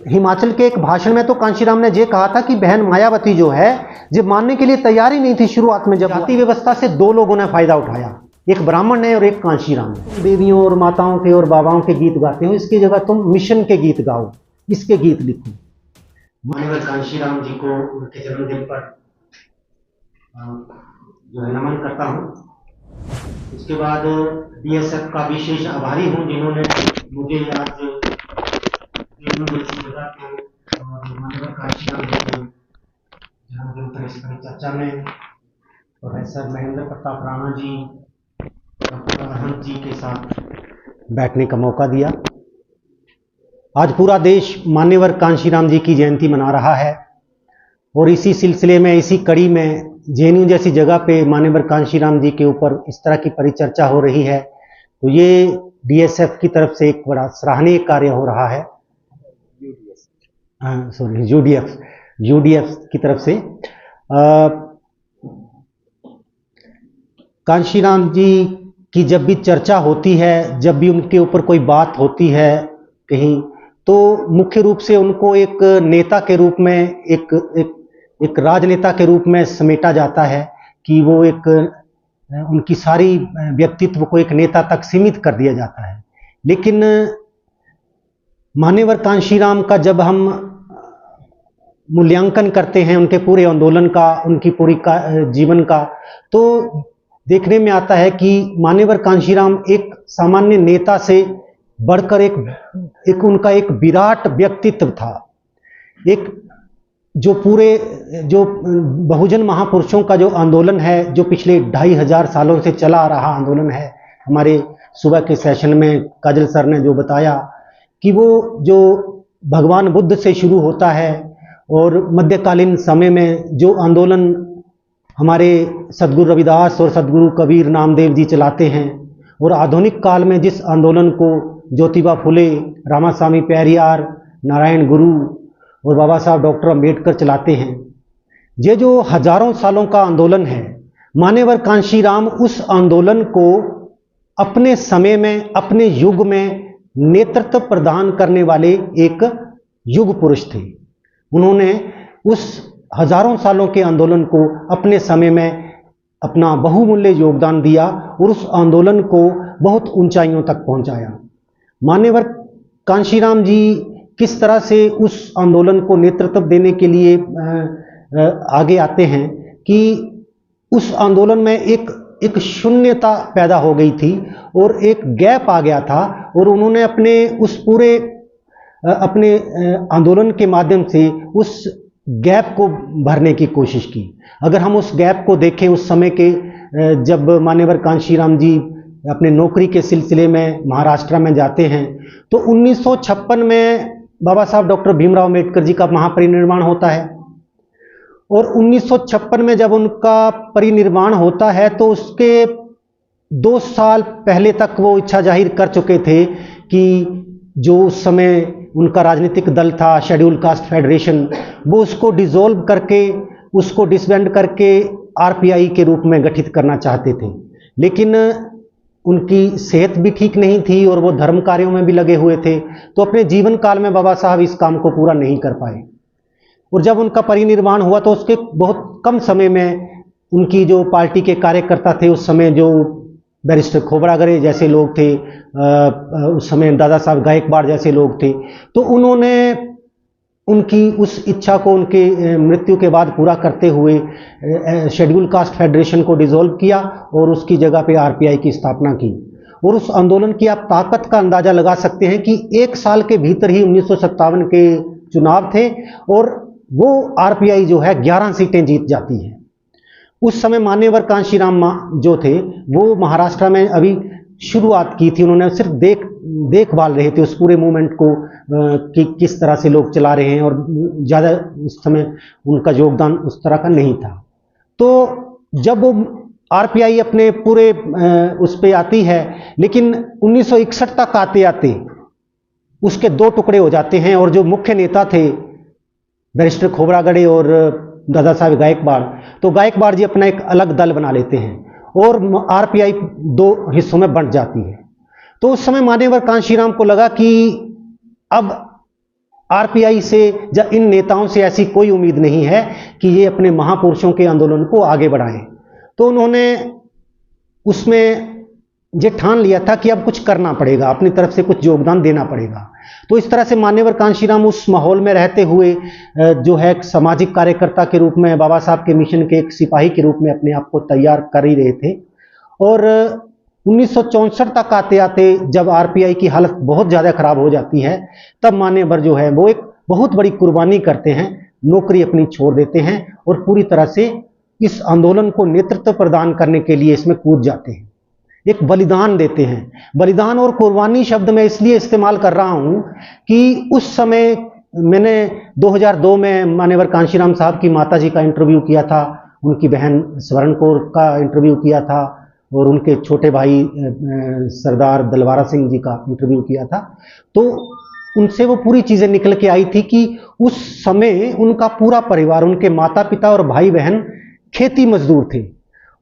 हिमाचल के एक भाषण में तो कांशीराम ने ये कहा था कि बहन मायावती जो है जब मानने के लिए तैयार ही नहीं थी शुरुआत में। जब जाति व्यवस्था से दो लोगों ने फायदा उठाया, एक ब्राह्मण ने और एक कांशीराम ने। देवियों और माताओं के और बाबाओं के गीत गाते हो, इसकी जगह तुम मिशन के गीत गाओ, इसके गीत लिखो। माननीय कांशीराम जी को उनके जन्मदिन पर जो है नमन करता हूँ। उसके बाद बीएसएफ का विशेष आभारी हूँ जिन्होंने मुझे आज जगह को माननीय कांशीराम जी को जन्मदिन पर इस परिचर्चा में प्रोफेसर महेंद्र प्रताप राणा जी, डॉक्टर अरहंत जी के साथ बैठने का मौका दिया। आज पूरा देश मान्यवर कांशीराम जी की जयंती मना रहा है और इसी सिलसिले में, इसी कड़ी में जेएनयू जैसी जगह पे मान्यवर कांशीराम जी के ऊपर इस तरह की परिचर्चा हो रही है, तो ये डीएसएफ की तरफ से एक बड़ा सराहनीय कार्य हो रहा है। यूडीएफ की तरफ से कांशीराम जी की जब भी चर्चा होती है, जब भी उनके ऊपर कोई बात होती है कहीं, तो मुख्य रूप से उनको एक नेता के रूप में, एक राजनेता के रूप में समेटा जाता है कि वो एक उनकी सारी व्यक्तित्व को एक नेता तक सीमित कर दिया जाता है। लेकिन मान्यवर कांशीराम का जब हम मूल्यांकन करते हैं उनके पूरे आंदोलन का, उनकी पूरी जीवन का, तो देखने में आता है कि मान्यवर कांशीराम एक सामान्य नेता से बढ़कर एक उनका एक विराट व्यक्तित्व था। एक जो बहुजन महापुरुषों का जो आंदोलन है, जो पिछले 2500 सालों से चला आ रहा आंदोलन है, हमारे सुबह के सेशन में काजल सर ने जो बताया कि वो जो भगवान बुद्ध से शुरू होता है और मध्यकालीन समय में जो आंदोलन हमारे सदगुरु रविदास और सदगुरु कबीर नामदेव जी चलाते हैं, और आधुनिक काल में जिस आंदोलन को ज्योतिबा फुले, रामास्वामी पेरियार, नारायण गुरु और बाबा साहब डॉक्टर अम्बेडकर चलाते हैं, ये जो हजारों सालों का आंदोलन है, मान्यवर कांशीराम उस आंदोलन को अपने समय में, अपने युग में नेतृत्व प्रदान करने वाले एक युग पुरुष थे। उन्होंने उस हजारों सालों के आंदोलन को अपने समय में अपना बहुमूल्य योगदान दिया और उस आंदोलन को बहुत ऊंचाइयों तक पहुंचाया। मान्यवर कांशीराम जी किस तरह से उस आंदोलन को नेतृत्व देने के लिए आगे आते हैं कि उस आंदोलन में एक शून्यता पैदा हो गई थी और एक गैप आ गया था, और उन्होंने अपने उस पूरे अपने आंदोलन के माध्यम से उस गैप को भरने की कोशिश की। अगर हम उस गैप को देखें, उस समय के जब मान्यवर कांशीराम जी अपने नौकरी के सिलसिले में महाराष्ट्र में जाते हैं, तो 1956 में बाबा साहब डॉक्टर भीमराव अम्बेडकर जी का महापरिनिर्वाण होता है, और 1956 में जब उनका परिनिर्वाण होता है तो उसके 2 साल पहले तक वो इच्छा जाहिर कर चुके थे कि जो उस समय उनका राजनीतिक दल था शेड्यूल कास्ट फेडरेशन, वो उसको डिसॉल्व करके, उसको डिसबैंड करके आरपीआई के रूप में गठित करना चाहते थे। लेकिन उनकी सेहत भी ठीक नहीं थी और वो धर्म कार्यों में भी लगे हुए थे, तो अपने जीवन काल में बाबा साहब इस काम को पूरा नहीं कर पाए। और जब उनका परिनिर्वाण हुआ तो उसके बहुत कम समय में उनकी जो पार्टी के कार्यकर्ता थे, उस समय जो बैरिस्टर खोबरागड़े जैसे लोग थे, उस समय दादा साहब गायकवाड़ जैसे लोग थे, तो उन्होंने उनकी उस इच्छा को उनके मृत्यु के बाद पूरा करते हुए शेड्यूल कास्ट फेडरेशन को डिसॉल्व किया और उसकी जगह पे आरपीआई की स्थापना की। और उस आंदोलन की आप ताकत का अंदाजा लगा सकते हैं कि 1 साल के भीतर ही 1957 के चुनाव थे और वो आरपीआई जो है 11 सीटें जीत जाती है। उस समय मान्यवर कांशीराम जो थे वो महाराष्ट्र में अभी शुरुआत की थी, उन्होंने सिर्फ देखभाल रहे थे उस पूरे मूवमेंट को कि किस तरह से लोग चला रहे हैं, और ज़्यादा उस समय उनका योगदान उस तरह का नहीं था। तो जब वो आरपीआई अपने पूरे उस पे आती है, लेकिन 1961 तक आते आते उसके 2 टुकड़े हो जाते हैं, और जो मुख्य नेता थे बैरिस्टर खोबरागड़े और दादा साहब गायकवाड़, तो गायकवाड़ जी अपना एक अलग दल बना लेते हैं और आरपीआई 2 हिस्सों में बंट जाती है। तो उस समय मान्यवर कांशीराम को लगा कि अब आरपीआई से या इन नेताओं से ऐसी कोई उम्मीद नहीं है कि ये अपने महापुरुषों के आंदोलन को आगे बढ़ाएं। तो उन्होंने उसमें ये ठान लिया था कि अब कुछ करना पड़ेगा, अपनी तरफ से कुछ योगदान देना पड़ेगा। तो इस तरह से मान्यवर कांशीराम उस माहौल में रहते हुए जो है एक सामाजिक कार्यकर्ता के रूप में, बाबा साहब के मिशन के एक सिपाही के रूप में अपने आप को तैयार कर ही रहे थे। और 1964 तक आते आते जब आरपीआई की हालत बहुत ज़्यादा खराब हो जाती है, तब मान्यवर जो है वो एक बहुत बड़ी कुर्बानी करते हैं, नौकरी अपनी छोड़ देते हैं और पूरी तरह से इस आंदोलन को नेतृत्व प्रदान करने के लिए इसमें कूद जाते हैं, एक बलिदान देते हैं। बलिदान और कुर्बानी शब्द मैं इसलिए इस्तेमाल कर रहा हूं कि उस समय मैंने 2002 में मान्यवर कांशीराम साहब की माता जी का इंटरव्यू किया था, उनकी बहन स्वर्ण कौर का इंटरव्यू किया था और उनके छोटे भाई सरदार दलवारा सिंह जी का इंटरव्यू किया था। तो उनसे वो पूरी चीज़ें निकल के आई थी कि उस समय उनका पूरा परिवार, उनके माता पिता और भाई बहन खेती मजदूर थे।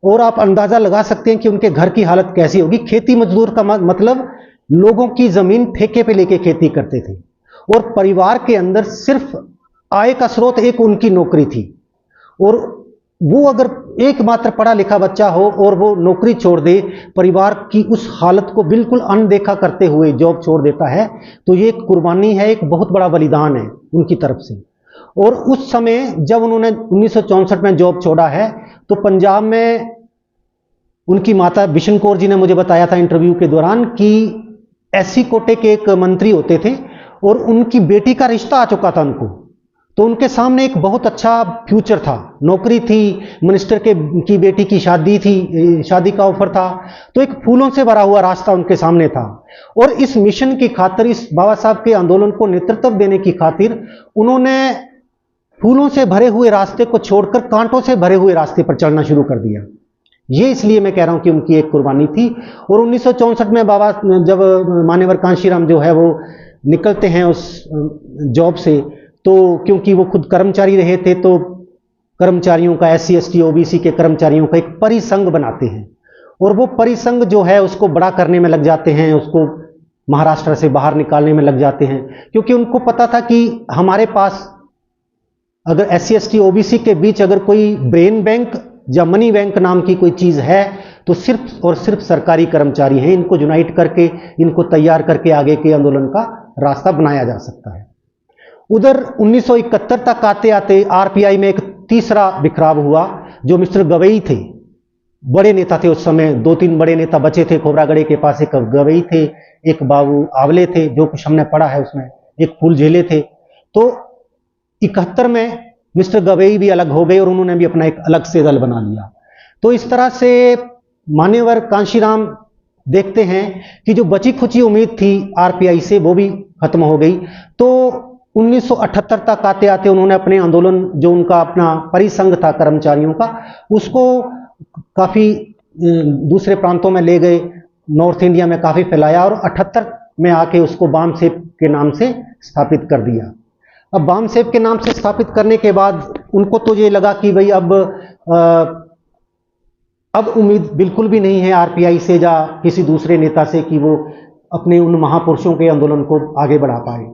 और आप अंदाजा लगा सकते हैं कि उनके घर की हालत कैसी होगी। खेती मजदूर का मतलब लोगों की जमीन ठेके पे लेके खेती करते थे और परिवार के अंदर सिर्फ आय का स्रोत एक उनकी नौकरी थी। और वो अगर एकमात्र पढ़ा लिखा बच्चा हो और वो नौकरी छोड़ दे, परिवार की उस हालत को बिल्कुल अनदेखा करते हुए जॉब छोड़ देता है, तो ये एक कुर्बानी है, एक बहुत बड़ा बलिदान है उनकी तरफ से। और उस समय जब उन्होंने 1964 में जॉब छोड़ा है, तो पंजाब में उनकी माता बिशन कौर जी ने मुझे बताया था इंटरव्यू के दौरान कि एससी कोटे के एक मंत्री होते थे और उनकी बेटी का रिश्ता आ चुका था उनको। तो उनके सामने एक बहुत अच्छा फ्यूचर था, नौकरी थी, मिनिस्टर की बेटी की शादी थी, शादी का ऑफर था। तो एक फूलों से भरा हुआ रास्ता उनके सामने था। और इस मिशन की खातिर, इस बाबा साहब के आंदोलन को नेतृत्व देने की खातिर उन्होंने फूलों से भरे हुए रास्ते को छोड़कर कांटों से भरे हुए रास्ते पर चलना शुरू कर दिया। ये इसलिए मैं कह रहा हूं कि उनकी एक कुर्बानी थी। और 1964 में बाबा जब मान्यवर कांशीराम जो है वो निकलते हैं उस जॉब से, तो क्योंकि वो खुद कर्मचारी रहे थे, तो कर्मचारियों का, SC ST OBC के कर्मचारियों का एक परिसंघ बनाते हैं और वो परिसंघ जो है उसको बड़ा करने में लग जाते हैं, उसको महाराष्ट्र से बाहर निकालने में लग जाते हैं। क्योंकि उनको पता था कि हमारे पास अगर SC ST OBC के बीच अगर कोई ब्रेन बैंक या मनी बैंक नाम की कोई चीज़ है, तो सिर्फ और सिर्फ सरकारी कर्मचारी हैं। इनको यूनाइट करके, इनको तैयार करके आगे के आंदोलन का रास्ता बनाया जा सकता है। उधर 1971 तक आते आते आरपीआई में एक तीसरा बिखराव हुआ, जो मिस्टर गवई थे, बड़े नेता थे उस समय। 2-3 बड़े नेता बचे थे। खोबरागढ़े के पास एक गवई थे, एक बाबू आवले थे, जो कुछ हमने पढ़ा है उसमें, एक फूल झेले थे। तो 71 में मिस्टर गवई भी अलग हो गए और उन्होंने भी अपना एक अलग से दल बना लिया। तो इस तरह से मान्यवर कांशीराम देखते हैं कि जो बची खुची उम्मीद थी आरपीआई से, वो भी खत्म हो गई। तो 1978 तक आते आते उन्होंने अपने आंदोलन, जो उनका अपना परिसंघ था कर्मचारियों का, उसको काफ़ी दूसरे प्रांतों में ले गए, नॉर्थ इंडिया में काफ़ी फैलाया और 78 में आके उसको बाम सेब के नाम से स्थापित कर दिया। अब बाम सेब के नाम से स्थापित करने के बाद उनको तो ये लगा कि भाई अब उम्मीद बिल्कुल भी नहीं है आरपीआई से या किसी दूसरे नेता से कि वो अपने उन महापुरुषों के आंदोलन को आगे बढ़ा पाए।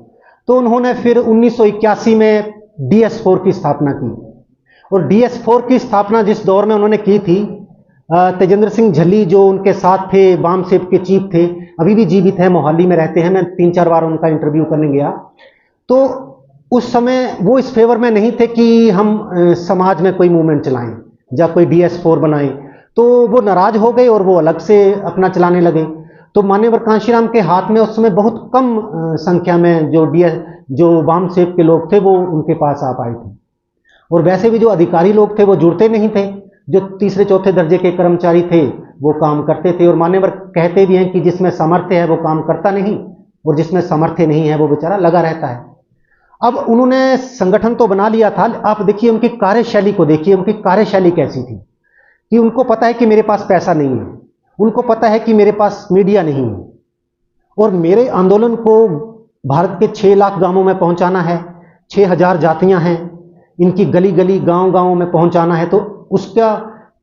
तो उन्होंने फिर 1981 में DS4 की स्थापना की। और DS4 की स्थापना जिस दौर में उन्होंने की थी, तेजेंद्र सिंह झल्ली जो उनके साथ थे, बाम सेब के चीफ थे, अभी भी जीवित हैं, मोहाली में रहते हैं। मैं 3-4 बार उनका इंटरव्यू करने गया। तो उस समय वो इस फेवर में नहीं थे कि हम समाज में कोई मूवमेंट चलाएं या कोई DS4 बनाएं। तो वो नाराज हो गए और वो अलग से अपना चलाने लगे। तो मान्यवर कांशीराम के हाथ में उस समय बहुत कम संख्या में जो बाम सेब के लोग थे वो उनके पास आ पाए थे। और वैसे भी जो अधिकारी लोग थे वो जुड़ते नहीं थे। जो तीसरे चौथे दर्जे के कर्मचारी थे वो काम करते थे। और मान्यवर कहते भी हैं कि जिसमें सामर्थ्य है वो काम करता नहीं, और जिसमें सामर्थ्य नहीं है वो बेचारा लगा रहता है। अब उन्होंने संगठन तो बना लिया था। आप देखिए उनकी कार्यशैली को देखिए, उनकी कार्यशैली कैसी थी कि उनको पता है कि मेरे पास पैसा नहीं है, उनको पता है कि मेरे पास मीडिया नहीं है, और मेरे आंदोलन को भारत के 6 लाख गांवों में पहुंचाना है, 6000 जातियां हैं, इनकी गली गली गांव-गांव में पहुंचाना है। तो उसका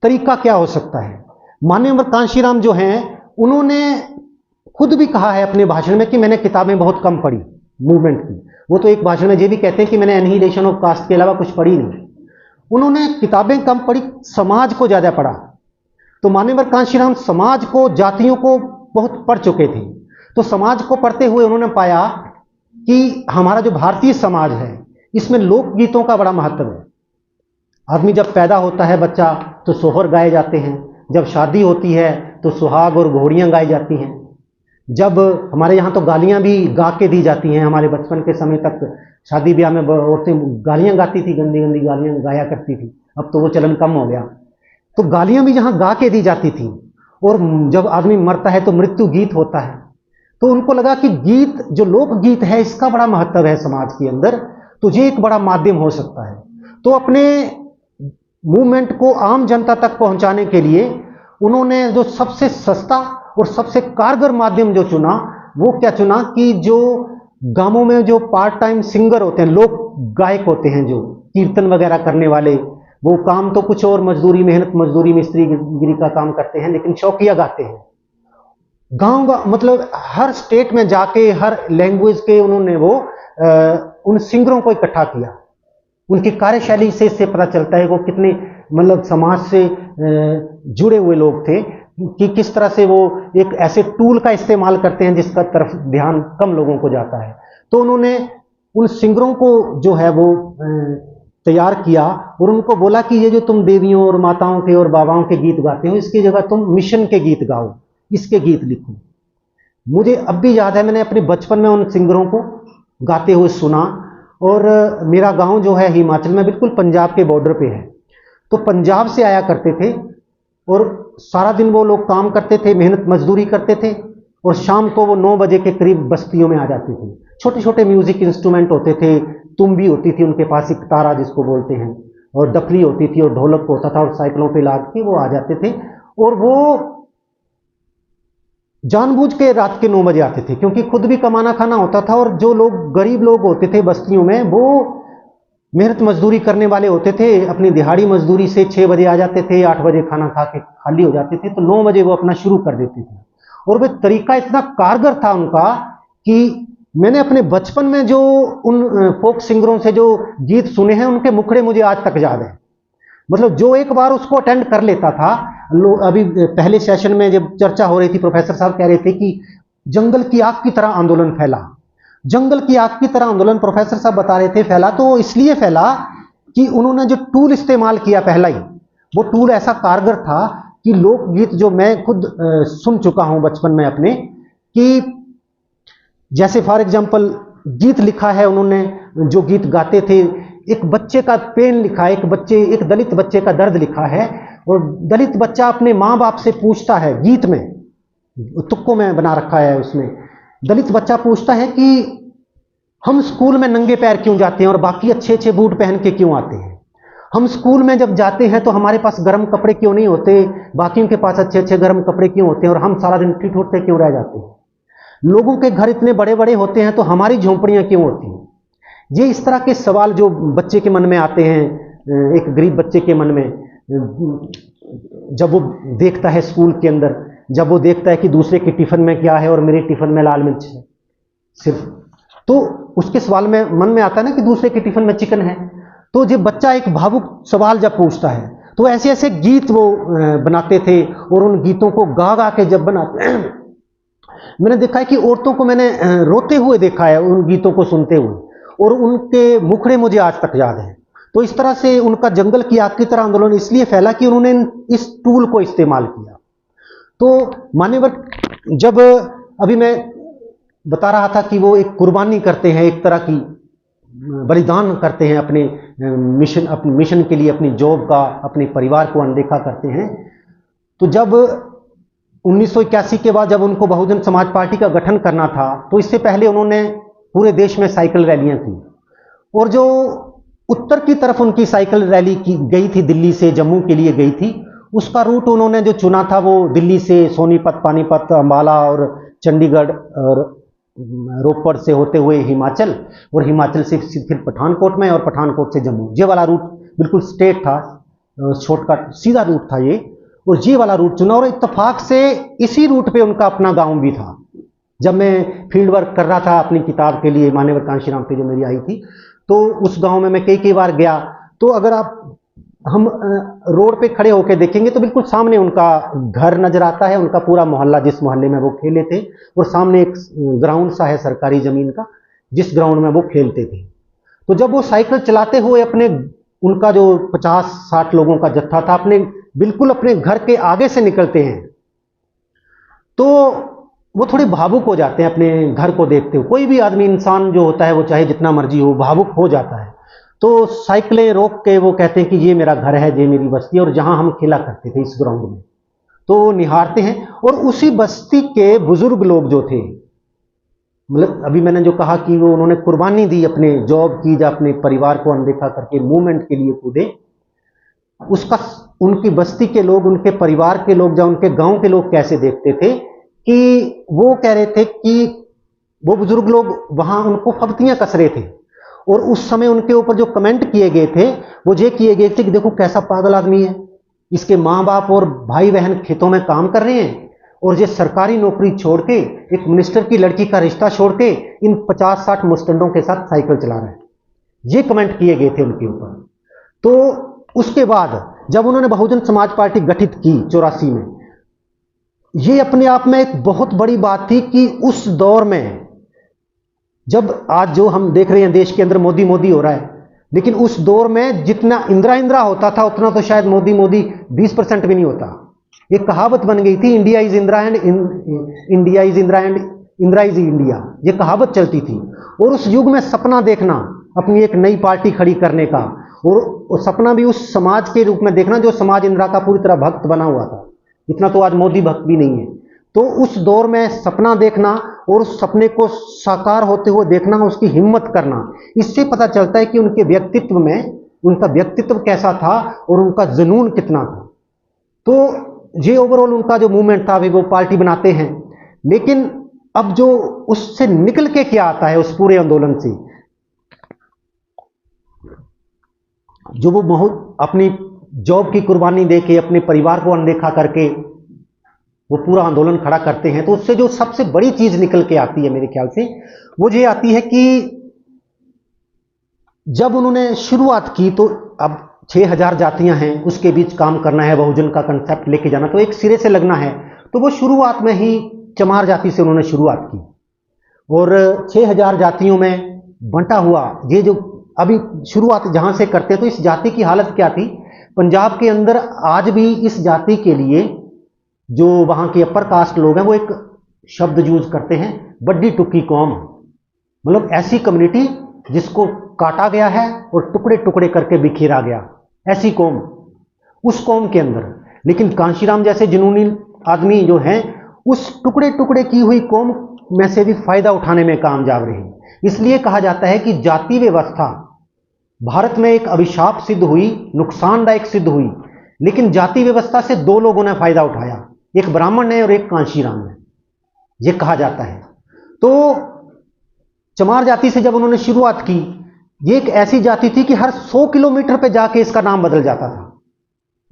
तरीका क्या हो सकता है? मान्यवर कांशीराम जो हैं उन्होंने खुद भी कहा है अपने भाषण में कि मैंने किताबें बहुत कम पढ़ी मूवमेंट की। वो तो एक भाषण में ये भी कहते हैं कि मैंने एनहिलेशन ऑफ कास्ट के अलावा कुछ पढ़ी नहीं। उन्होंने किताबें कम पढ़ी, समाज को ज़्यादा पढ़ा। तो मान्यवर कांशीराम समाज को, जातियों को बहुत पढ़ चुके थे। तो समाज को पढ़ते हुए उन्होंने पाया कि हमारा जो भारतीय समाज है इसमें लोकगीतों का बड़ा महत्व है। आदमी जब पैदा होता है बच्चा तो सोहर गाए जाते हैं, जब शादी होती है तो सुहाग और घोड़ियाँ गाई जाती हैं, जब हमारे यहाँ तो गालियाँ भी गा के दी जाती हैं। हमारे बचपन के समय तक शादी ब्याह में औरतें गालियाँ गाती थी, गंदी गंदी गालियाँ गाया करती थी। अब तो वो चलन कम हो गया। तो गालियाँ भी यहाँ गा के दी जाती थी। और जब आदमी मरता है तो मृत्यु गीत होता है। तो उनको लगा कि गीत, जो लोकगीत है, इसका बड़ा महत्व है समाज के अंदर, तो ये एक बड़ा माध्यम हो सकता है। तो अपने मूवमेंट को आम जनता तक पहुंचाने के लिए उन्होंने जो सबसे सस्ता और सबसे कारगर माध्यम जो चुना, वो क्या चुना कि जो गांवों में जो पार्ट टाइम सिंगर होते हैं, लोक गायक होते हैं, जो कीर्तन वगैरह करने वाले, वो काम तो कुछ और मजदूरी, मेहनत मजदूरी, मिस्त्री गिरी का काम करते हैं, लेकिन शौकिया गाते हैं। गांव मतलब हर स्टेट में जाके हर लैंग्वेज के उन्होंने वो उन सिंगरों को इकट्ठा किया। उनकी कार्यशैली से इससे पता चलता है वो कितने मतलब समाज से जुड़े हुए लोग थे, कि किस तरह से वो एक ऐसे टूल का इस्तेमाल करते हैं जिसका तरफ ध्यान कम लोगों को जाता है। तो उन्होंने उन सिंगरों को जो है वो तैयार किया और उनको बोला कि ये जो तुम देवियों और माताओं के और बाबाओं के गीत गाते हो, इसकी जगह तुम मिशन के गीत गाओ, इसके गीत लिखो। मुझे अब भी याद है, मैंने अपने बचपन में उन सिंगरों को गाते हुए सुना। और मेरा गांव जो है हिमाचल में बिल्कुल पंजाब के बॉर्डर पे है। तो पंजाब से आया करते थे और सारा दिन वो लोग काम करते थे, मेहनत मजदूरी करते थे, और शाम को वो 9 बजे के करीब बस्तियों में आ जाते थे। छोटे छोटे म्यूजिक इंस्ट्रूमेंट होते थे, तुम्बी होती थी उनके पास, एक तारा जिसको बोलते हैं, और डफली होती थी और ढोलक होता था, और साइकिलों पे लाद के वो आ जाते थे। और वो जानबूझ के रात के 9 बजे आते थे, क्योंकि खुद भी कमाना खाना होता था। और जो लोग गरीब लोग होते थे बस्तियों में, वो मेहनत मजदूरी करने वाले होते थे, अपनी दिहाड़ी मजदूरी से 6 बजे आ जाते थे, 8 बजे खाना खा के खाली हो जाते थे, तो 9 बजे वो अपना शुरू कर देते थे। और वह तरीका इतना कारगर था उनका कि मैंने अपने बचपन में जो उन फोक सिंगरों से जो गीत सुने हैं, उनके मुखड़े मुझे आज तक याद है। मतलब जो एक बार उसको अटेंड कर लेता था, अभी पहले सेशन में जब चर्चा हो रही थी, प्रोफेसर साहब कह रहे थे कि जंगल की आग की तरह आंदोलन फैला। जंगल की आग की तरह आंदोलन प्रोफेसर साहब बता रहे थे फैला, तो इसलिए फैला कि उन्होंने जो टूल इस्तेमाल किया पहला ही, वो टूल ऐसा कारगर था कि लोकगीत जो मैं खुद सुन चुका हूं बचपन में अपने, कि जैसे फॉर एग्जांपल गीत लिखा है उन्होंने, जो गीत गाते थे, एक बच्चे का पेन लिखा है, एक दलित बच्चे का दर्द लिखा है, और दलित बच्चा अपने माँ बाप से पूछता है, गीत में तुक्कों में बना रखा है उसमें, दलित बच्चा पूछता है कि हम स्कूल में नंगे पैर क्यों जाते हैं और बाकी अच्छे अच्छे बूट पहन के क्यों आते हैं? हम स्कूल में जब जाते हैं तो हमारे पास गर्म कपड़े क्यों नहीं होते, बाकियों के पास अच्छे अच्छे गर्म कपड़े क्यों होते हैं, और हम सारा दिन ठिठुरते क्यों रह जाते हैं? लोगों के घर इतने बड़े बड़े होते हैं तो हमारी झोंपड़ियां क्यों होती हैं? ये इस तरह के सवाल जो बच्चे के मन में आते हैं, एक गरीब बच्चे के मन में, जब वो देखता है स्कूल के अंदर, जब वो देखता है कि दूसरे के टिफिन में क्या है और मेरे टिफिन में लाल मिर्च है सिर्फ, तो उसके सवाल में मन में आता है ना कि दूसरे के टिफिन में चिकन है। तो जब बच्चा एक भावुक सवाल जब पूछता है, तो ऐसे ऐसे गीत वो बनाते थे, और उन गीतों को गा गा के जब बनाते मैंने देखा है कि औरतों को मैंने रोते हुए देखा है उन गीतों को सुनते हुए, और उनके मुखड़े मुझे आज तक याद हैं। तो इस तरह से उनका जंगल की आग की तरह आंदोलन इसलिए फैला कि उन्होंने इस टूल को इस्तेमाल किया। तो मान्यवर, जब अभी मैं बता रहा था कि वो एक कुर्बानी करते हैं, एक तरह की बलिदान करते हैं अपने मिशन के लिए, अपनी जॉब का, अपने परिवार को अनदेखा करते हैं। तो जब 1981 के बाद जब उनको बहुजन समाज पार्टी का गठन करना था, तो इससे पहले उन्होंने पूरे देश में साइकिल रैलियां की, और जो उत्तर की तरफ उनकी साइकिल रैली की गई थी, दिल्ली से जम्मू के लिए गई थी, उसका रूट उन्होंने जो चुना था वो दिल्ली से सोनीपत, पानीपत, अंबाला और चंडीगढ़ और रोपड़ से होते हुए हिमाचल, और हिमाचल से फिर पठानकोट में, और पठानकोट से जम्मू। ये वाला रूट बिल्कुल स्ट्रेट था, शॉर्टकट सीधा रूट था ये, और ये वाला रूट चुना। और इत्तेफाक से इसी रूट पे उनका अपना गांव भी था, जब मैं फील्ड वर्क कर रहा था अपनी किताब के लिए, मान्यवर कांशीराम पे जो मेरी आई थी, तो उस गांव में मैं कई कई बार गया। तो अगर हम रोड पे खड़े होकर देखेंगे तो बिल्कुल सामने उनका घर नजर आता है, उनका पूरा मोहल्ला, जिस मोहल्ले में वो खेले थे, और सामने एक ग्राउंड सा है सरकारी जमीन का, जिस ग्राउंड में वो खेलते थे। तो जब वो साइकिल चलाते हुए अपने, उनका जो 50-60 लोगों का जत्था था, बिल्कुल अपने घर के आगे से निकलते हैं, तो वो थोड़े भावुक हो जाते हैं अपने घर को देखते हुए। कोई भी आदमी, इंसान जो होता है, वो चाहे जितना मर्जी हो, भावुक हो जाता है। तो साइकिलें रोक के वो कहते हैं कि ये मेरा घर है, ये मेरी बस्ती है, और जहां हम खेला करते थे इस ग्राउंड में। तो वो निहारते हैं, और उसी बस्ती के बुजुर्ग लोग जो थे, मतलब अभी मैंने जो कहा कि वो उन्होंने कुर्बानी दी, अपने जॉब की, या अपने परिवार को अनदेखा करके मूवमेंट के लिए कूदे, उसका उनकी बस्ती के लोग, उनके परिवार के लोग, या उनके गांव के लोग कैसे देखते थे, कि वो कह रहे थे कि वो बुजुर्ग लोग वहां उनको फब्तियां कस रहे थे, और उस समय उनके ऊपर जो कमेंट किए गए थे वो ये किए गए थे कि देखो कैसा पागल आदमी है, इसके माँ बाप और भाई बहन खेतों में काम कर रहे हैं, और ये सरकारी नौकरी छोड़ के, एक मिनिस्टर की लड़की का रिश्ता छोड़ के, इन 50-60 मुस्टंडों के साथ साइकिल चला रहे हैं। ये कमेंट किए गए थे उनके ऊपर। तो उसके बाद जब उन्होंने बहुजन समाज पार्टी गठित की 84 में, ये अपने आप में एक बहुत बड़ी बात थी कि उस दौर में, जब आज जो हम देख रहे हैं देश के अंदर मोदी मोदी हो रहा है, लेकिन उस दौर में जितना इंदिरा इंदिरा होता था, उतना तो शायद मोदी मोदी 20% भी नहीं होता। एक कहावत बन गई थी, India is Indira and India is Indira and Indira is India, ये कहावत चलती थी। और उस युग में सपना देखना अपनी एक नई पार्टी खड़ी करने का, और सपना भी उस समाज के रूप में देखना जो समाज इंदिरा का पूरी तरह भक्त बना हुआ था। इतना तो आज मोदी भक्त भी नहीं है। तो उस दौर में सपना देखना और उस सपने को साकार होते हुए देखना, उसकी हिम्मत करना, इससे पता चलता है कि उनके व्यक्तित्व में, उनका व्यक्तित्व कैसा था और उनका जुनून कितना था। तो ये ओवरऑल उनका जो मूवमेंट था, अभी वो पार्टी बनाते हैं, लेकिन अब जो उससे निकल के क्या आता है उस पूरे आंदोलन से, जो वो बहुत अपनी जॉब की कुर्बानी देके, अपने परिवार को अनदेखा करके वो पूरा आंदोलन खड़ा करते हैं, तो उससे जो सबसे बड़ी चीज निकल के आती है मेरे ख्याल से, वो ये आती है कि जब उन्होंने शुरुआत की, तो अब 6000 जातियां हैं, उसके बीच काम करना है, बहुजन का कंसेप्ट लेके जाना, तो एक सिरे से लगना है। तो वो शुरुआत में ही चमार जाति से उन्होंने शुरुआत की, और 6000 जातियों में बंटा हुआ ये जो अभी शुरुआत जहां से करते हैं, तो इस जाति की हालत क्या थी पंजाब के अंदर। आज भी इस जाति के लिए जो वहां के अपर कास्ट लोग हैं, वो एक शब्द यूज करते हैं, बड्डी टुक्की कौम, मतलब ऐसी कम्युनिटी जिसको काटा गया है और टुकड़े टुकड़े करके बिखेरा गया, ऐसी कौम, उस कौम के अंदर। लेकिन कांशीराम जैसे जुनूनी आदमी जो हैं, उस टुकड़े टुकड़े की हुई कौम में से भी फायदा उठाने में कामयाब रहे। इसलिए कहा जाता है कि जाति व्यवस्था भारत में एक अभिशाप सिद्ध हुई, नुकसानदायक सिद्ध हुई, लेकिन जाति व्यवस्था से दो लोगों ने फायदा उठाया, एक ब्राह्मण ने और एक कांशीराम ने, यह कहा जाता है। तो चमार जाति से जब उन्होंने शुरुआत की, ये एक ऐसी जाति थी कि हर 100 किलोमीटर पे जाके इसका नाम बदल जाता था।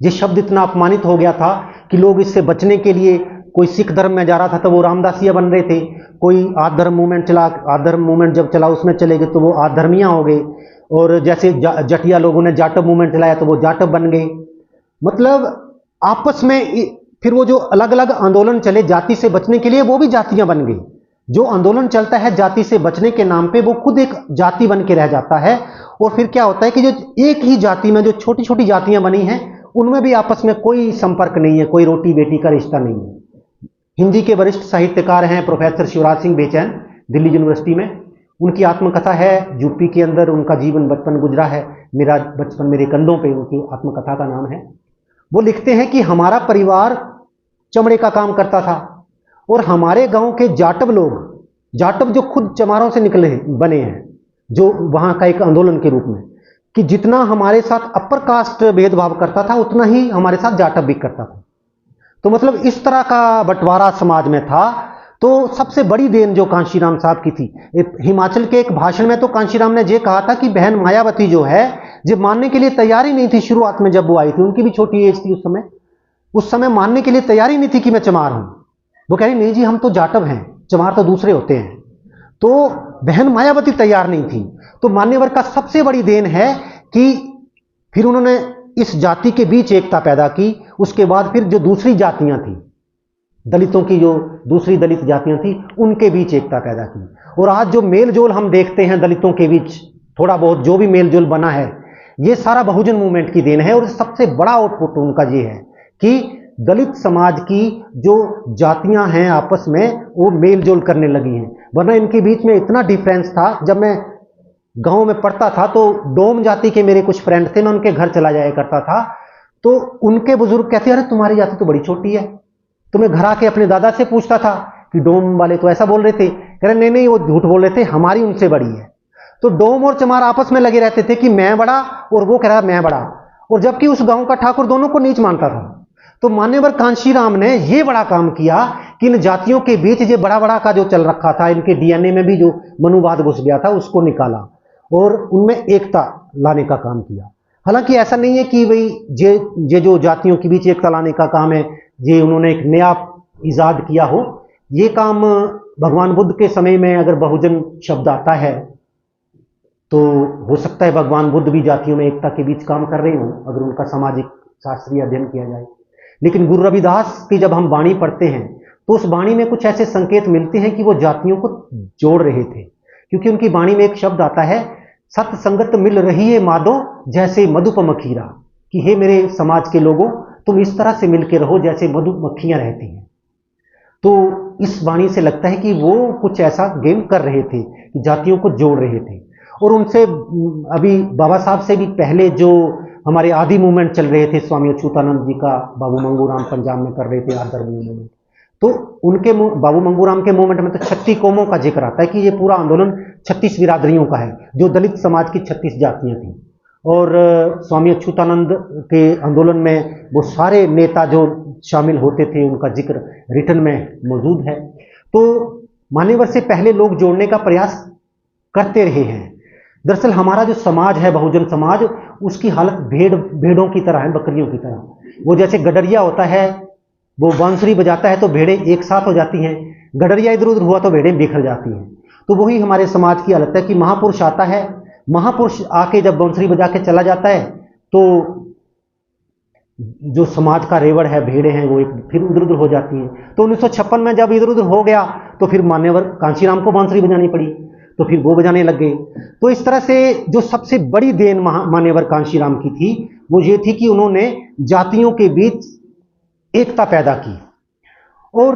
ये शब्द इतना अपमानित हो गया था कि लोग इससे बचने के लिए, कोई सिख धर्म में जा रहा था तो वो रामदासिया बन रहे थे, कोई आधर्म मूवमेंट चला, आधर्म मूवमेंट जब चला उसमें चले गए तो वो आधर्मिया हो गए, और जैसे जटिया लोगों ने जाटव मूवमेंट चलाया तो वो जाटव बन गए। मतलब आपस में फिर वो जो अलग अलग आंदोलन चले जाति से बचने के लिए, वो भी जातियां बन गई। जो आंदोलन चलता है जाति से बचने के नाम पे, वो खुद एक जाति बन के रह जाता है। और फिर क्या होता है कि जो एक ही जाति में जो छोटी छोटी जातियां बनी हैं, उनमें भी आपस में कोई संपर्क नहीं है, कोई रोटी बेटी का रिश्ता नहीं है। हिंदी के वरिष्ठ साहित्यकार हैं प्रोफेसर शिवराज सिंह बेचैन, दिल्ली यूनिवर्सिटी में, उनकी आत्मकथा है, यूपी के अंदर उनका जीवन बचपन गुजरा है, मेरा बचपन मेरे कंधों पे, उनकी आत्मकथा का नाम है। वो लिखते हैं कि हमारा परिवार चमड़े का काम करता था, और हमारे गांव के जाटव लोग, जाटव जो खुद चमारों से निकले बने हैं, जो वहां का एक आंदोलन के रूप में, कि जितना हमारे साथ अपर कास्ट भेदभाव करता था, उतना ही हमारे साथ जाटव भी करता था। तो मतलब इस तरह का बंटवारा समाज में था। तो सबसे बड़ी देन जो कांशीराम साहब की थी, हिमाचल के एक भाषण में तो कांशीराम ने यह कहा था कि बहन मायावती जो है, जो मानने के लिए तैयार ही नहीं थी शुरुआत में, जब वो आई थी, उनकी भी छोटी एज थी उस समय मानने के लिए तैयार ही नहीं थी कि मैं चमार हूं। वो कह रही नहीं जी, हम तो जाटव हैं, चमार तो दूसरे होते हैं। तो बहन मायावती तैयार नहीं थी। तो मान्यवर का सबसे बड़ी देन है कि फिर उन्होंने इस जाति के बीच एकता पैदा की। उसके बाद फिर जो दूसरी जातियां थी, दलितों की जो दूसरी दलित जातियां थी, उनके बीच एकता पैदा की। और आज जो मेल जोल हम देखते हैं दलितों के बीच, थोड़ा बहुत जो भी मेल जोल बना है, ये सारा बहुजन मूवमेंट की देन है। और सबसे बड़ा आउटपुट उनका ये है कि दलित समाज की जो जातियां हैं आपस में वो मेल जोल करने लगी हैं। वरना इनके बीच में इतना डिफरेंस था। जब मैं गांव में पढ़ता था तो डोम जाति के मेरे कुछ फ्रेंड थे, मैं उनके घर चला जाया करता था। तो उनके बुजुर्ग कहते अरे तुम्हारी जाति तो बड़ी छोटी है। तो मैं घर आके अपने दादा से पूछता था कि डोम वाले तो ऐसा बोल रहे थे। कह रहे नहीं नहीं, वो झूठ बोल रहे थे, हमारी उनसे बड़ी है। तो डोम और चमार आपस में लगे रहते थे कि मैं बड़ा और वो कह रहा मैं बड़ा, और जबकि उस गांव का ठाकुर दोनों को नीच मानता था। तो मान्यवर कांशीराम ने ये बड़ा काम किया कि इन जातियों के बीच ये बड़ा बड़ा का जो चल रखा था, इनके डीएनए में भी जो मनुवाद घुस गया था, उसको निकाला और उनमें एकता लाने का काम किया। हालांकि ऐसा नहीं है कि भाई ये जो जातियों के बीच एकता लाने का काम है, ये उन्होंने एक नया इजाद किया हो। ये काम भगवान बुद्ध के समय में अगर बहुजन शब्द आता है तो हो सकता है भगवान बुद्ध भी जातियों में एकता के बीच काम कर रहे हों, अगर उनका सामाजिक शास्त्रीय अध्ययन किया जाए। लेकिन गुरु रविदास की जब हम वाणी पढ़ते हैं तो उस वाणी में कुछ ऐसे संकेत मिलते हैं कि वो जातियों को जोड़ रहे थे। क्योंकि उनकी वाणी में एक शब्द आता है, सत्संगत मिल रही है माधो जैसे मधुपमखीरा, कि हे मेरे समाज के लोगों, तुम इस तरह से मिलकर रहो जैसे मधुमक्खियां रहती हैं। तो इस वाणी से लगता है कि वो कुछ ऐसा गेम कर रहे थे कि जातियों को जोड़ रहे थे। और उनसे अभी बाबा साहब से भी पहले जो हमारे आदि मूवमेंट चल रहे थे, स्वामी अच्युतानंद जी का बाबू मंगूराम पंजाब में कर रहे थे आदरणीय मूवमेंट, तो उनके बाबू मंगूराम के मूवमेंट में तो 36 कौमों का जिक्र आता है कि ये पूरा आंदोलन 36 बिरादरियों का है, जो दलित समाज की 36 जातियां थी। और स्वामी अच्युतानंद के आंदोलन में वो सारे नेता जो शामिल होते थे उनका जिक्र रिटन में मौजूद है। तो मान्यवर से पहले लोग जोड़ने का प्रयास करते रहे हैं। दरअसल हमारा जो समाज है, बहुजन समाज, उसकी हालत भेड़ों की तरह है, बकरियों की तरह। वो जैसे गडरिया होता है, वो बांसुरी बजाता है तो भेड़ें एक साथ हो जाती हैं, गडरिया इधर उधर हुआ तो भेड़ें बिखर जाती हैं। तो वही हमारे समाज की हालत है कि महापुरुष आता है, महापुरुष आके जब बांसुरी बजा के चला जाता है तो जो समाज का रेवड़ है, भेड़ें हैं, वो फिर उधर उधर हो जाती हैं। तो 1956 में जब इधर उधर हो गया तो फिर मान्यवर कांशीराम को बांसुरी बजानी पड़ी, तो फिर वो बजाने लग गए। तो इस तरह से जो सबसे बड़ी देन मान्यवर कांशीराम की थी वो ये थी कि उन्होंने जातियों के बीच एकता पैदा की। और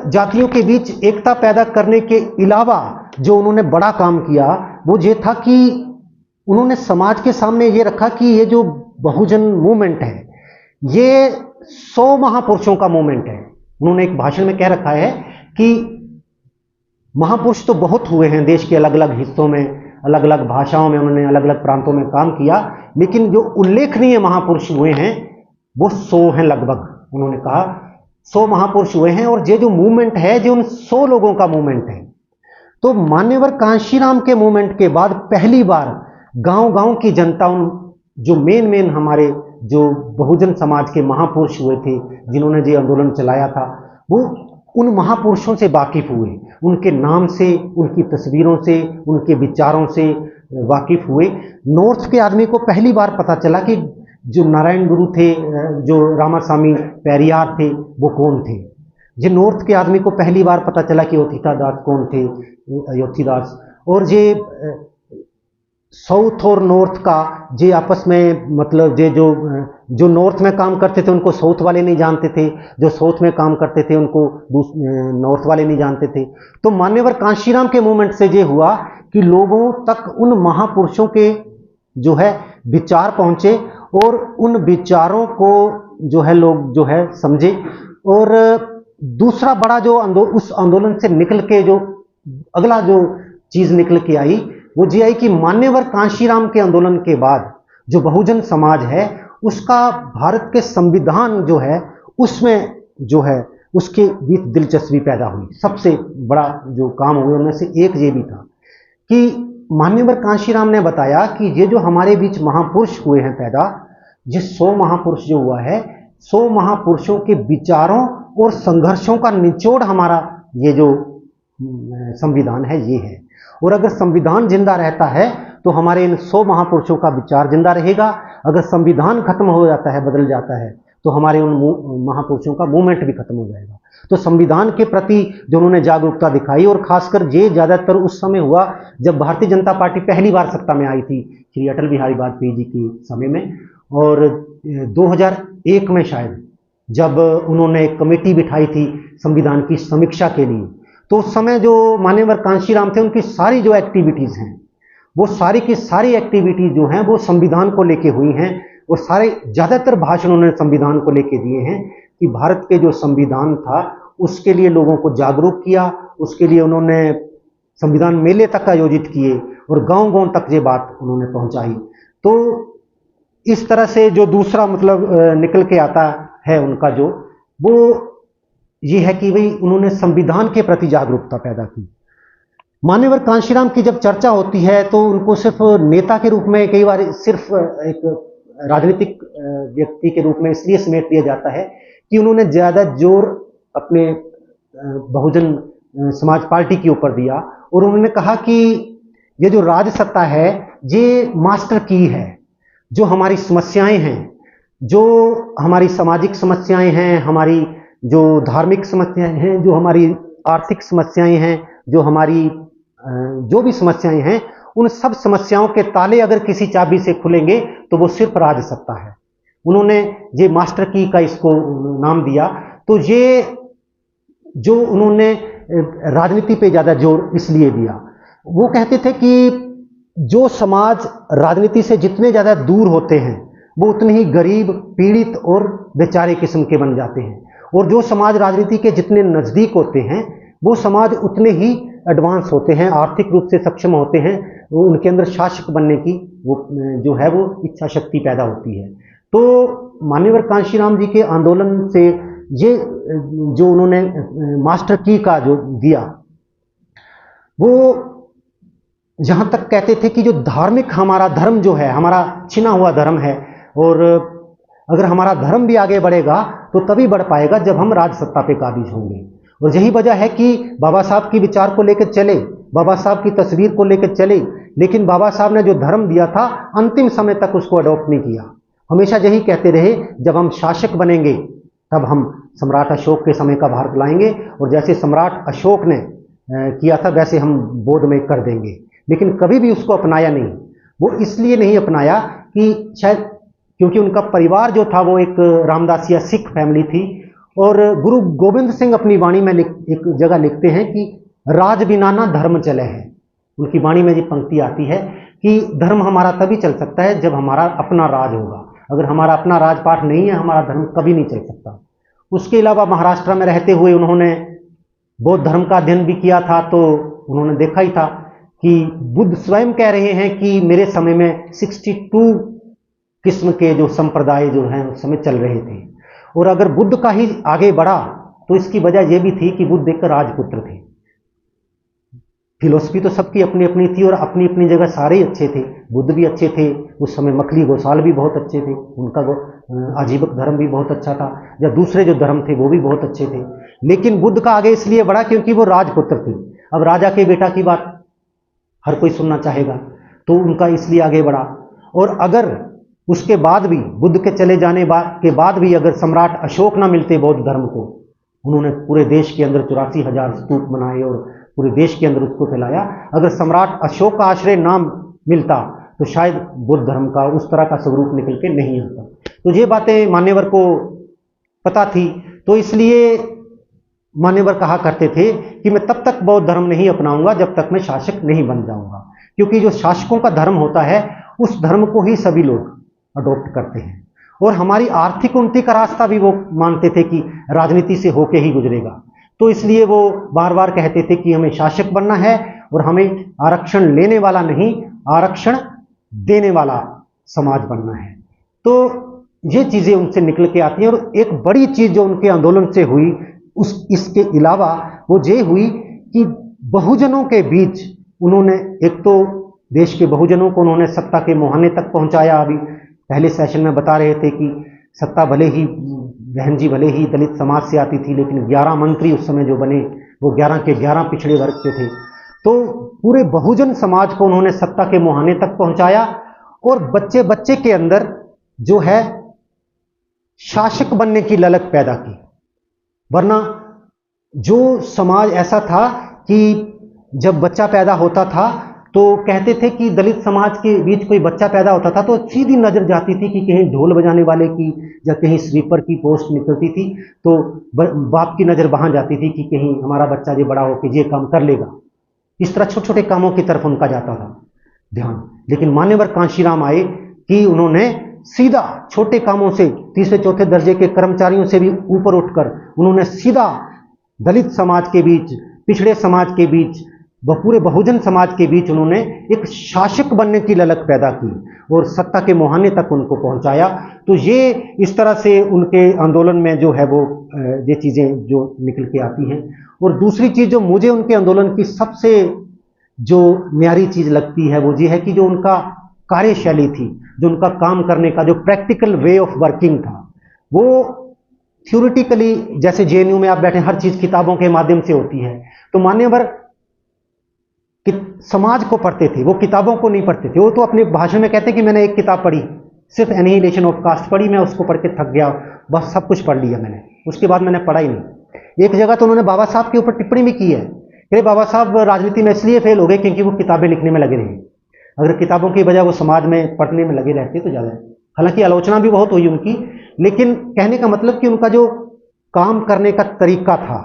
जातियों के बीच एकता पैदा करने के अलावा जो उन्होंने बड़ा काम किया वो ये था कि उन्होंने समाज के सामने ये रखा कि ये जो बहुजन मूवमेंट है ये 100 महापुरुषों का मूवमेंट है। उन्होंने एक भाषण में कह रखा है कि महापुरुष तो बहुत हुए हैं, देश के अलग अलग हिस्सों में, अलग अलग भाषाओं में उन्होंने अलग अलग प्रांतों में काम किया, लेकिन जो उल्लेखनीय महापुरुष हुए हैं वो 100 हैं लगभग। उन्होंने कहा 100 महापुरुष हुए हैं और ये जो मूवमेंट है जो उन 100 लोगों का मूवमेंट है। तो मान्यवर कांशीराम के मूवमेंट के बाद पहली बार गांव गांव की जनता, उन जो मेन हमारे जो बहुजन समाज के महापुरुष हुए थे जिन्होंने ये आंदोलन चलाया था, वो उन महापुरुषों से वाकिफ हुए, उनके नाम से, उनकी तस्वीरों से, उनके विचारों से वाकिफ हुए। नॉर्थ के आदमी को पहली बार पता चला कि जो नारायण गुरु थे, जो रामास्वामी पेरियार थे, वो कौन थे। ये नॉर्थ के आदमी को पहली बार पता चला कि अयोध्यादास कौन थे, अयोध्यादास। और ये साउथ और नॉर्थ का जे आपस में, मतलब ये जो नॉर्थ में काम करते थे उनको साउथ वाले नहीं जानते थे, जो साउथ में काम करते थे उनको नॉर्थ वाले नहीं जानते थे। तो मान्यवर कांशीराम के मूवमेंट से ये हुआ कि लोगों तक उन महापुरुषों के जो है विचार पहुंचे और उन विचारों को जो है लोग जो है समझे। और दूसरा बड़ा जो उस आंदोलन से निकल के जो अगला जो चीज निकल के आई वो ये आई कि मान्यवर कांशीराम के आंदोलन के बाद जो बहुजन समाज है उसका भारत के संविधान जो है उसमें जो है उसके बीच दिलचस्पी पैदा हुई। सबसे बड़ा जो काम हुआ उनमें से एक ये भी था कि मान्यवर कांशीराम ने बताया कि ये जो हमारे बीच महापुरुष हुए हैं पैदा, ये 100 महापुरुष जो हुआ है, 100 महापुरुषों के विचारों और संघर्षों का निचोड़ हमारा ये जो संविधान है ये है। और अगर संविधान जिंदा रहता है तो हमारे इन 100 महापुरुषों का विचार जिंदा रहेगा। अगर संविधान खत्म हो जाता है, बदल जाता है, तो हमारे उन महापुरुषों का मूवमेंट भी खत्म हो जाएगा। तो संविधान के प्रति जो उन्होंने जागरूकता दिखाई, और खासकर ये ज्यादातर उस समय हुआ जब भारतीय जनता पार्टी पहली बार सत्ता में आई थी, श्री अटल बिहारी वाजपेयी जी के समय में। और 2001 में शायद जब उन्होंने एक कमेटी बिठाई थी संविधान की समीक्षा के लिए, तो उस समय जो मान्यवर कांशीराम थे, उनकी सारी जो एक्टिविटीज हैं, वो सारी की सारी एक्टिविटीज जो हैं वो संविधान को लेके हुई हैं। और सारे ज्यादातर भाषण उन्होंने संविधान को लेके दिए हैं कि भारत के जो संविधान था उसके लिए लोगों को जागरूक किया। उसके लिए उन्होंने संविधान मेले तक आयोजित किए और गांव गांव तक ये बात उन्होंने पहुंचाई। तो इस तरह से जो दूसरा मतलब निकल के आता है उनका जो, वो ये है कि भाई उन्होंने संविधान के प्रति जागरूकता पैदा की। मान्यवर कांशीराम की जब चर्चा होती है तो उनको सिर्फ नेता के रूप में, कई बार सिर्फ एक राजनीतिक व्यक्ति के रूप में इसलिए समेट दिया जाता है कि उन्होंने ज्यादा जोर अपने बहुजन समाज पार्टी के ऊपर दिया। और उन्होंने कहा कि ये जो राज सत्ता है ये मास्टर की है। जो हमारी समस्याएं हैं, जो हमारी सामाजिक समस्याएं हैं, हमारी जो धार्मिक समस्याएं हैं, जो हमारी आर्थिक समस्याएं हैं, जो हमारी जो भी समस्याएं हैं, उन सब समस्याओं के ताले अगर किसी चाबी से खुलेंगे तो वो सिर्फ राज सत्ता है। उन्होंने ये मास्टर की का इसको नाम दिया। तो ये जो उन्होंने राजनीति पे ज्यादा जोर इसलिए दिया, वो कहते थे कि जो समाज राजनीति से जितने ज्यादा दूर होते हैं वो उतने ही गरीब, पीड़ित और बेचारे किस्म के बन जाते हैं। और जो समाज राजनीति के जितने नजदीक होते हैं वो समाज उतने ही एडवांस होते हैं, आर्थिक रूप से सक्षम होते हैं। वो उनके अंदर शासक बनने की वो जो है वो इच्छा शक्ति पैदा होती है। तो मान्यवर कांशीराम जी के आंदोलन से ये जो उन्होंने मास्टर की का जो दिया, वो जहां तक कहते थे कि जो धार्मिक हमारा धर्म जो है, हमारा छिना हुआ धर्म है, और अगर हमारा धर्म भी आगे बढ़ेगा तो तभी बढ़ पाएगा जब हम राज सत्ता पे काबिज होंगे। और यही वजह है कि बाबा साहब की विचार को लेकर चले, बाबा साहब की तस्वीर को लेकर चले, लेकिन बाबा साहब ने जो धर्म दिया था अंतिम समय तक उसको अडॉप्ट नहीं किया। हमेशा यही कहते रहे जब हम शासक बनेंगे तब हम सम्राट अशोक के समय का भारत लाएंगे, और जैसे सम्राट अशोक ने किया था वैसे हम बोध में कर देंगे। लेकिन कभी भी उसको अपनाया नहीं। वो इसलिए नहीं अपनाया कि शायद क्योंकि उनका परिवार जो था वो एक रामदासिया सिख फैमिली थी। और गुरु गोविंद सिंह अपनी वाणी में एक जगह लिखते हैं कि राज बिना ना धर्म चले है। उनकी वाणी में ये पंक्ति आती है कि धर्म हमारा तभी चल सकता है जब हमारा अपना राज होगा। अगर हमारा अपना राजपाट नहीं है, हमारा धर्म कभी नहीं चल सकता। उसके अलावा महाराष्ट्र में रहते हुए उन्होंने बौद्ध धर्म का अध्ययन भी किया था। तो उन्होंने देखा ही था कि बुद्ध स्वयं कह रहे हैं कि मेरे समय में 62 किस्म के जो संप्रदाय जो हैं उस समय चल रहे थे। और अगर बुद्ध का ही आगे बढ़ा तो इसकी वजह यह भी थी कि बुद्ध एक राजपुत्र थे। फिलोसफी तो सबकी अपनी अपनी थी और अपनी अपनी जगह सारे ही अच्छे थे। बुद्ध भी अच्छे थे, उस समय मखली गोसाल भी बहुत अच्छे थे, उनका आजीवक धर्म भी बहुत अच्छा था, या दूसरे जो धर्म थे वो भी बहुत अच्छे थे। लेकिन बुद्ध का आगे इसलिए बढ़ा क्योंकि वो राजपुत्र थे। अब राजा के बेटा की बात हर कोई सुनना चाहेगा, तो उनका इसलिए आगे बढ़ा। और अगर उसके बाद भी, बुद्ध के चले जाने के बाद भी अगर सम्राट अशोक ना मिलते बौद्ध धर्म को, उन्होंने पूरे देश के अंदर 84,000 स्तूप बनाए और पूरे देश के अंदर उसको फैलाया। अगर सम्राट अशोक का आश्रय ना मिलता तो शायद बुद्ध धर्म का उस तरह का स्वरूप निकल के नहीं आता। तो ये बातें मान्यवर को पता थी, तो इसलिए मान्यवर कहा करते थे कि मैं तब तक बौद्ध धर्म नहीं अपनाऊंगा जब तक मैं शासक नहीं बन जाऊंगा। क्योंकि जो शासकों का धर्म होता है उस धर्म को ही सभी लोग अडॉप्ट करते हैं। और हमारी आर्थिक उन्नति का रास्ता भी वो मानते थे कि राजनीति से होके ही गुजरेगा। तो इसलिए वो बार बार कहते थे कि हमें शासक बनना है और हमें आरक्षण लेने वाला नहीं, आरक्षण देने वाला समाज बनना है। तो ये चीजें उनसे निकल के आती हैं। और एक बड़ी चीज जो उनके आंदोलन से हुई इसके अलावा वो ये हुई कि बहुजनों के बीच उन्होंने, एक तो देश के बहुजनों को उन्होंने सत्ता के मुहाने तक पहुंचाया। अभी पहले सेशन में बता रहे थे कि सत्ता भले ही बहन जी भले ही दलित समाज से आती थी, लेकिन 11 मंत्री उस समय जो बने वो 11 के 11 पिछड़े वर्ग के थे। तो पूरे बहुजन समाज को उन्होंने सत्ता के मुहाने तक पहुंचाया और बच्चे बच्चे के अंदर जो है शासक बनने की ललक पैदा की। वरना जो समाज ऐसा था कि जब बच्चा पैदा होता था तो कहते थे कि दलित समाज के बीच कोई बच्चा पैदा होता था तो सीधी नजर जाती थी कि कहीं ढोल बजाने वाले की या कहीं स्वीपर की पोस्ट निकलती थी तो बाप की नजर वहां जाती थी कि कहीं हमारा बच्चा ये बड़ा होकर ये काम कर लेगा। इस तरह छोटे छोटे कामों की तरफ उनका जाता था ध्यान। लेकिन मान्यवर कांशीराम आए कि उन्होंने सीधा छोटे कामों से तीसरे चौथे दर्जे के कर्मचारियों से भी ऊपर उठकर उन्होंने सीधा दलित समाज के बीच, पिछड़े समाज के बीच, पूरे बहुजन समाज के बीच उन्होंने एक शासक बनने की ललक पैदा की और सत्ता के मुहाने तक उनको पहुंचाया। तो ये इस तरह से उनके आंदोलन में जो है वो ये चीजें जो निकल के आती हैं। और दूसरी चीज जो मुझे उनके आंदोलन की सबसे जो न्यारी चीज लगती है वो ये है कि जो उनका कार्यशैली थी, जो उनका काम करने का जो प्रैक्टिकल वे ऑफ वर्किंग था, वो थ्योरेटिकली जैसे जेएनयू में आप बैठे हर चीज किताबों के माध्यम से होती है, तो मान्यवर कि समाज को पढ़ते थे, वो किताबों को नहीं पढ़ते थे। वो तो अपने भाषण में कहते कि मैंने एक किताब पढ़ी, सिर्फ एनिहिलेशन ऑफ कास्ट पढ़ी, मैं उसको पढ़ के थक गया, बस सब कुछ पढ़ लिया मैंने, उसके बाद मैंने पढ़ा ही नहीं। एक जगह तो उन्होंने बाबा साहब के ऊपर टिप्पणी भी की है कि बाबा साहब राजनीति में इसलिए फेल हो गए क्योंकि वो किताबें लिखने में लगे रहे। अगर किताबों की बजाय वो समाज में पढ़ने में लगे रहते तो ज़्यादा है। हालांकि आलोचना भी बहुत हुई उनकी, लेकिन कहने का मतलब कि उनका जो काम करने का तरीका था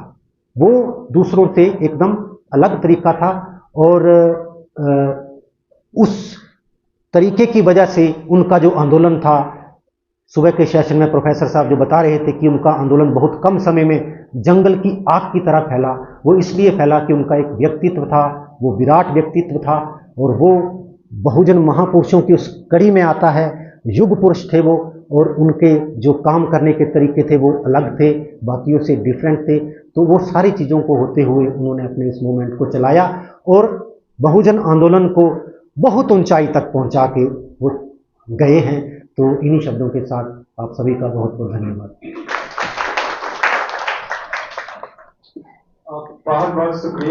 वो दूसरों से एकदम अलग तरीका था और उस तरीके की वजह से उनका जो आंदोलन था, सुबह के सेशन में प्रोफेसर साहब जो बता रहे थे कि उनका आंदोलन बहुत कम समय में जंगल की आग की तरह फैला, वो इसलिए फैला कि उनका एक व्यक्तित्व था, वो विराट व्यक्तित्व था और वो बहुजन महापुरुषों की उस कड़ी में आता है, युग पुरुष थे वो, और उनके जो काम करने के तरीके थे वो अलग थे, बाकियों से डिफरेंट थे। तो वो सारी चीज़ों को होते हुए उन्होंने अपने इस मूवमेंट को चलाया और बहुजन आंदोलन को बहुत ऊंचाई तक पहुंचा के वो गए हैं। तो इन्हीं शब्दों के साथ आप सभी का बहुत बहुत धन्यवाद। बहुत बहुत शुक्रिया।